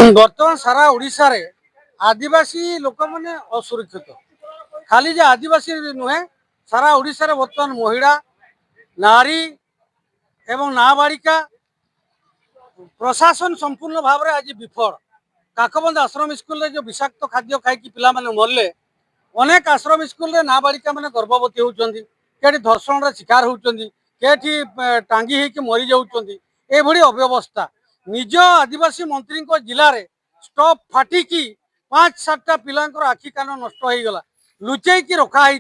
बर्तमान सारा ओडिशा रे आदिवासी लोक मैंने असुरक्षित खाली जे आदिवासी नुहे सारा ओडिशा रे बर्तमान महिला नारी एवं नाबालिका प्रशासन संपूर्ण भाव में आज विफल। काकबंद आश्रम स्कूल रे जो विषाक्त खाद्य खाई पिला माने मरले अनेक आश्रम स्कूल रे नाबालिका माने गर्भवती होउचंदी केटी धर्षण रे शिकार होउचंदी केटी टांगी होइके मरी जाउचंदी एभली अव्यवस्था निज आदिवासी मंत्री को जिले में स्टॉप फाटिकी 5-7टा पिलांकर आखि कान नष्ट हो गला लुचेकी रखाई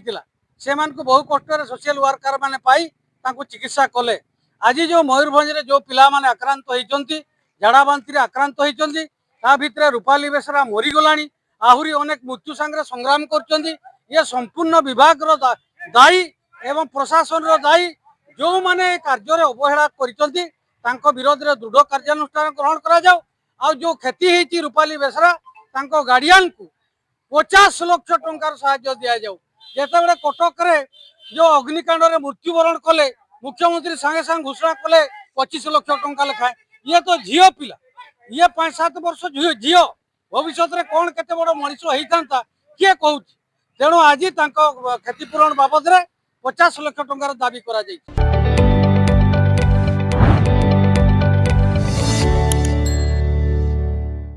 से बहु कष्ट सोशल वर्कर मैंने पाई तांको चिकित्सा कले। आज जो मयूरभंज रे जो पिला माने आक्रांत होइचंती झाड़ा बांती आक्रांत होइचंती ता भितरे रूपाली बेसरा मरीगला आहरी अनेक मृत्यु सांगे संग्राम करचंती ये संपूर्ण विभाग दायी एवं प्रशासन दायी जो माने कार्य अवहेला करचंती तांको विरोध में दृढ़ कार्यानुष्ठान ग्रहण करा जाओ। आ जो क्षति होती रूपाली बेसरा तांको गार्डियन को 50 लाख टंकार साहाय्य दि जाऊ। जिते कटक रे जो अग्निकांड रे मृत्युवरण कले मुख्यमंत्री सांगे सांगे घोषणा कले 25 लाख टंका लेखाए ये तो झील पिला ये 5-7 वर्ष झील भविष्य में कौन केते बड़ मनीष होता किए कहूँ तेणु आज क्षतिपूरण बाबद 50 लाख टंकार दाबी करा जायछि।